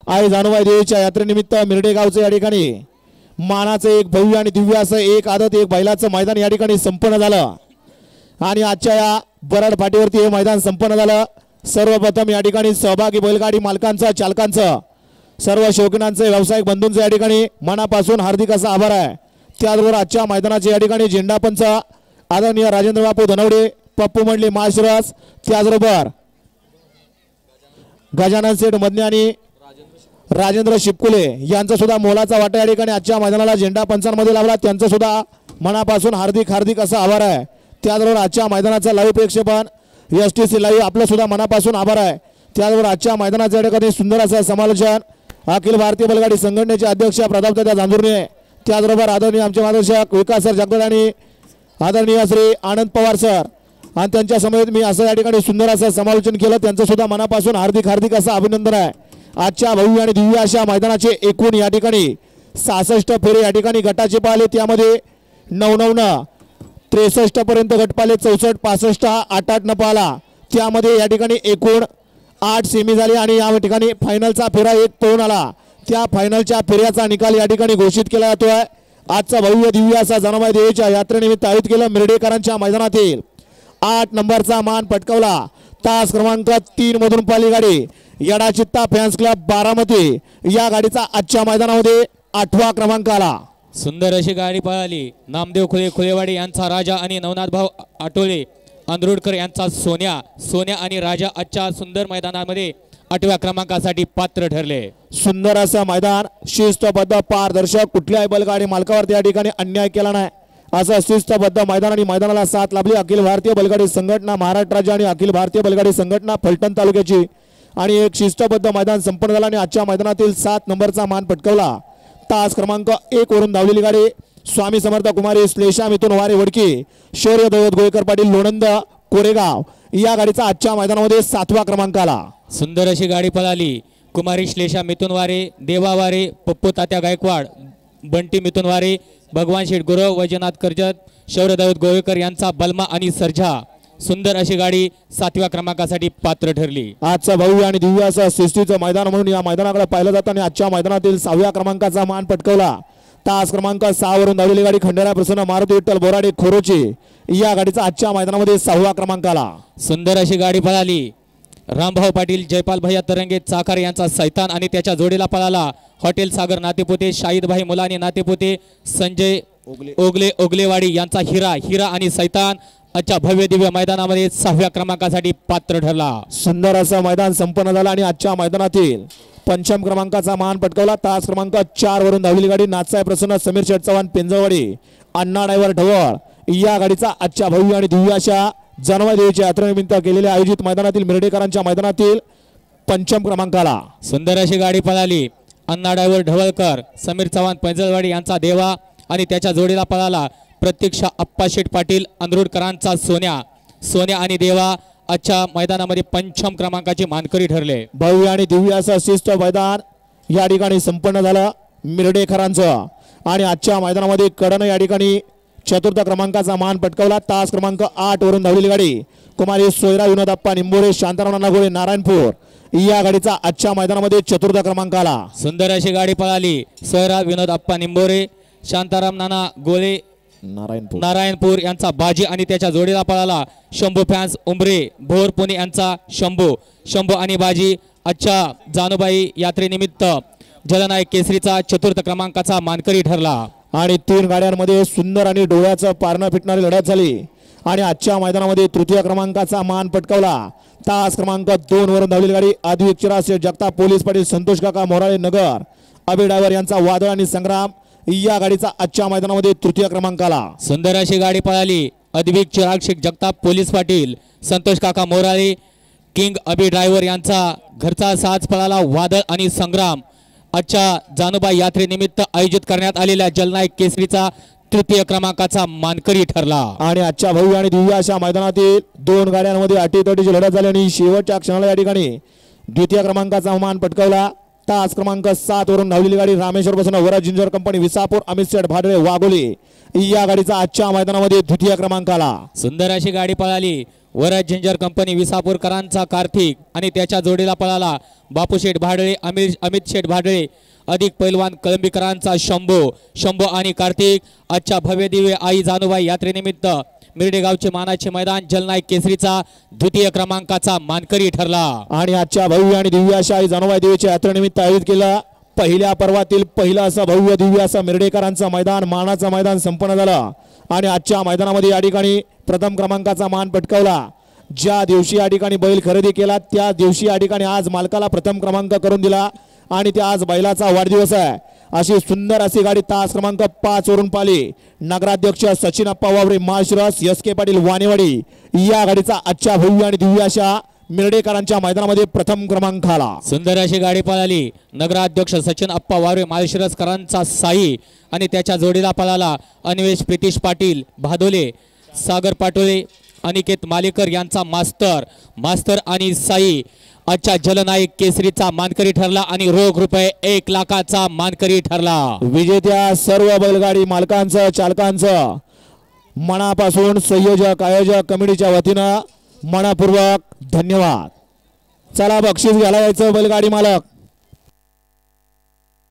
आई जानुबाई देवीच्या यात्रेनिमित्त मिरडे गावचे या ठिकाणी मानाचं एक भव्य आणि दिव्य असं एक आदत एक बैलाचं मैदान या ठिकाणी संपन्न झालं आणि आजच्या या बराड फाटीवरती हे मैदान संपन्न झालं। सर्वप्रथम या ठिकाणी सहभागी बैलगाडी मालकांचं चालकांचं सर्व शौकीनांचे व्यावसायिक बंधूंचे या ठिकाणी मनापासून हार्दिक असा आभार आहे। त्याचबरोबर आजच्या मैदानाचे या ठिकाणी झेंडा पंच आदरणीय राजेंद्र बापू धनवडे पप्पू मंडली माळशिरस त्याचबरोबर गजानन सेठ मदने आणि राजेंद्र शिपकुले यांचा सुद्धा मोलाचा वाटा या ठिकाणी आजच्या मैदानाला झेंडा पंचांमध्ये लावला त्यांचा सुद्धा मनापासून हार्दिक असा आभार आहे। त्याचबरोबर आजच्या मैदानाचा लाईव्ह प्रक्षेपण STC लाईव्ह आपलं सुद्धा मनापासून आभार आहे। त्याचबरोबर आजच्या मैदानाच्या या ठिकाणी सुंदर असं समालोचन अखिल भारतीय बैलगाडी संघटनेचे अध्यक्ष प्रतापदादा जांजुर्णे त्याचबरोबर आदरणीय आमचे मार्गदर्शक विकास सर जगदळ आणि आदरणीय श्री आनंद पवार सर आणि त्यांच्या समवेत मी असं या ठिकाणी सुंदर असं समालोचन केलं त्यांचं सुद्धा मनापासून हार्दिक असं अभिनंदन आहे। आजच्या भव्य आणि दिव्य अशा मैदानाचे एकूण या ठिकाणी 66 फेरे या ठिकाणी गटाचे पाहिले त्यामध्ये 9 63 पर्यंत गट पाहिले 64 65 8 न पाहिला त्यामध्ये या ठिकाणी एकूण 8 सेमी झाले आणि या ठिकाणी फायनलचा फेरा एक पळून आला। त्या फायनलच्या फेऱ्याचा निकाल या ठिकाणी घोषित केला जातोय। आजचा भव्य दिव्य असा जानुबाई देवीच्या यात्रेनिमित्त आयोजित केलं मिरडेकरांच्या मैदानातील 8 नंबरचा मान पटकावला तास क्रमांक 3 मधून पाहिली गाडी येडाचित्ता फॅन्स क्लब बारामती या गाडीचा आजच्या मैदानामध्ये 8वा क्रमांक आला। सुंदर अशी गाडी पळाली नामदेव खुलेवाडी यांचा राजा आणि नवनाथ भाऊ आटोळे अंधरुडकर यांचा सोन्या आणि राजा आजच्या सुंदर मैदानामध्ये 8व्या क्रमांकासाठी पात्र ठरले। सुंदर असं मैदान शिस्तबद्ध पारदर्शक कुठल्याही बैलगाडी मालकावर त्या ठिकाणी अन्याय केला नाही असं शिस्तबद्ध मैदान आणि मैदानाला साथ लाभली अखिल भारतीय बैलगाडी संघटना महाराष्ट्र राज्य आणि अखिल भारतीय बैलगाडी संघटना फलटण तालुक्याची आणि एक शिस्तबद्ध मैदान संपन्न झालं आणि आजच्या मैदानातील 7 नंबरचा मान पटकावला तास क्रमांक 1 वरून धावलेली गाडी स्वामी समर्थ कुमारी श्लेषा मिथुन वारे वडकी शौर्य दैवत गोयकर पाटील लोणंद कोरेगाव या गाडीचा आजच्या मैदानामध्ये 7वा क्रमांक आला। सुंदर अशी गाडी पळाली कुमारी श्लेषा मिथुन वारे देवा वारे पप्पू तात्या गायकवाड बंटी मिथुन वारे भगवान शेठ गुरव वैजनाथ कर्जत शौर्य दैवत गोयकर यांचा बलमा आणि सर्जा सुंदर अशी गाडी 7व्या क्रमांकासाठी पात्र ठरली। आजचा भव्य आणि दिव्य असं शिस्तीचं मैदान म्हणून या मैदानाकडे पाहिलं जातं आणि आजच्या मैदानातील 6व्या क्रमांकाचा मान पटकावला तास क्रमांक 6 वरून धावलेली गाडी खंडेराय प्रसन्न मारुती विठ्ठल बोराडे खोरोची या गाडीचा आजच्या मैदानामध्ये 6वा क्रमांक आला। सुंदर अशी गाडी पळाली रामभाऊ पाटील जयपाल भैया तरंगे चाकार यांचा सैतान आणि त्याच्या जोडीला पळाला हॉटेल सागर नातेपुते शाहिदभाई मुलानी नातेपुते संजय ओगलेवाडी यांचा हिरा आणि सैतान आजच्या भव्य दिव्य मैदानामध्ये 6व्या क्रमांकासाठी पात्र ठरला। सुंदर असं मैदान संपन्न झालं आणि आजच्या मैदानातील 5म क्रमांकाचा मान पटकावला तास क्रमांक 4 वरून धावलेली गाडी नाथसाहेब प्रसन्न समीर शेठ चव्हाण पेंजळवाडी अण्णा ड्रायव्हर ढवळ या गाडीचा आजच्या भव्य आणि दिव्य अशा जानुबाई देवीच्या यात्रेनिमित्त केलेल्या आयोजित मैदानातील मिरडेकरांच्या मैदानातील 5म क्रमांकाला सुंदर अशी गाडी पळाली अण्णा ड्रायव्हर ढवळकर समीर चव्हाण पेंजळवाडी यांचा देवा आणि त्याच्या जोडीला पळाला प्रत्यक्षा अप्पा शेठ पाटील अंधरुडकरांचा सोन्या आणि देवा आजच्या मैदानामध्ये 5म क्रमांकाचे मानकरी ठरले। भव्य आणि दिव्य असं शिस्त मैदान या ठिकाणी संपन्न झालं मिरडेकरांचं आणि आजच्या मैदानामध्ये कडनं या ठिकाणी 4र्थ क्रमांकाचा मान पटकावला तास क्रमांक 8 वरून धावलेली गाडी कुमारी सोयरा विनोद अप्पा निंबोरे शांताराम नागोळे नारायणपूर या गाडीचा आजच्या मैदानामध्ये 4र्थ क्रमांक आला। सुंदर अशी गाडी पळाली सोयरा विनोद अप्पा निंबोरे शांताराम नाना गोळे नारायणपूर यांचा बाजी आणि त्याच्या जोडीला पळाला शंभू फॅन्स उंबरे भोर पुणे यांचा शंभू आणि बाजी आजच्या जानुबाई यात्रेनिमित्त जलनायक केसरीचा 4र्थ क्रमांकाचा मानकरी ठरला आणि 3 गाड्यांमध्ये सुंदर आणि डोळ्याचं पारणं फिटणारी लढत झाली आणि आजच्या मैदानामध्ये 3य क्रमांकाचा मान पटकावला तास क्रमांक 2 वरून धावलेली गाडी आदिविक चिरासे जगताप पोलीस पाटील संतोष काका मोराळे नगर अभि ड्रायव्हर यांचा वादळ आणि संग्राम या गाडीचा आजच्या मैदानामध्ये 3य क्रमांक आला। सुंदर अशी गाडी पळाली अद्विक चिराग शेख जगताप पोलीस पाटील संतोष काका मोराळे किंग अभि ड्रायव्हर यांचा घरचा साज पळाला वादळ आणि संग्राम आजच्या जानुबाई यात्रेनिमित्त आयोजित करण्यात आलेल्या जलनायक केसरीचा 3य क्रमांकाचा मानकरी ठरला आणि आजच्या भव्य आणि दिव्य अशा मैदानातील 2 गाड्यांमध्ये अटीतटीची लढत झाली आणि शेवटच्या क्षणाला या ठिकाणी 2य क्रमांकाचा मान पटकावला तास क्रमांक 7 वरून धावलेली गाडी रामेश्वर पासून वरा जिंजर कंपनी विसापूर अमित शेठ भाडरे वाघोली या गाडीचा आजच्या मैदानामध्ये 2य क्रमांक आला। सुंदर अशी गाडी पळाली वराज झिंजर कंपनी विसापूरकरांचा कार्तिक आणि त्याच्या जोडीला पळाला बापूशेठ भाडळे अमित शेठ भाडळे अधिक पैलवान कळंबीकरांचा शंभो आणि कार्तिक आजच्या भव्य दिव्य आई जानूबाई यात्रेनिमित्त मिरडे गावचे मानाचे मैदान जलनायक केसरीचा द्वितीय क्रमांकाचा मानकरी ठरला। आणि आजच्या भव्य आणि दिव्य अशा आई जानूबाई देवीच्या यात्रेनिमित्त आयोजित केला पहिल्या पर्वातील पहिलं असं भव्य दिव्य असं मिरडेकरांचं मैदान मानाचं मैदान संपन्न झालं आणि आजच्या मैदानामध्ये या ठिकाणी प्रथम क्रमांकाचा मान पटकावला। ज्या दिवशी या ठिकाणी बैल खरेदी केला त्या दिवशी या ठिकाणी आज मालकाला प्रथम क्रमांक करून दिला आणि त्या आज बैलाचा वाढदिवस आहे। अशी सुंदर अशी गाडी तास क्रमांक 5 वरून पाली नगराध्यक्ष सचिन अप्पा वावरे माळशिरस एस.के. पाटील वानेवाडी या गाडीचा आजच्या भव्य आणि दिव्य अशा मिरडेकरांच्या मैदानामध्ये प्रथम क्रमांक आला। सुंदर अशी गाडी पळाली नगराध्यक्ष सचिन अप्पा वावरे माळशिरसकरांचा साई आणि त्याच्या जोडीला पळाला अन्वेष प्रितिश पाटील भादोले सागर पाटोळे अनिकेत मालेकर यांचा मास्तर आणि साई आजच्या जलनायक केसरीचा मानकरी ठरला आणि रोख रुपये 1 लाखाचा मानकरी ठरला। विजेत्या सर्व बैलगाडी मालकांचं चालकांचं मनापासून संयोजक आयोजक कमिटीच्या वतीनं मनपूर्वक धन्यवाद। चला बक्षीस घ्यायला यायचं बैलगाडी मालक